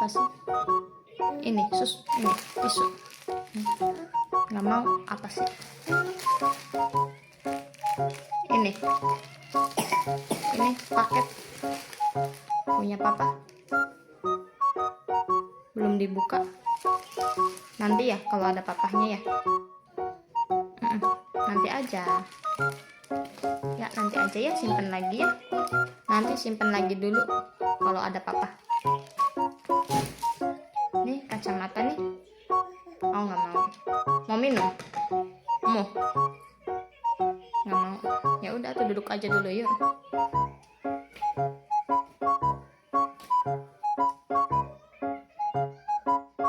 apa sih? Ini ini tisu. Nggak mau apa sih? Ini paket punya papa, belum dibuka. Nanti ya kalau ada papahnya ya. Nanti aja ya, nanti aja ya, simpen lagi ya, nanti simpen lagi dulu kalau ada papa. Nih kacamata nih. Oh nggak mau minum, mau nggak mau, ya udah tuh duduk aja dulu yuk.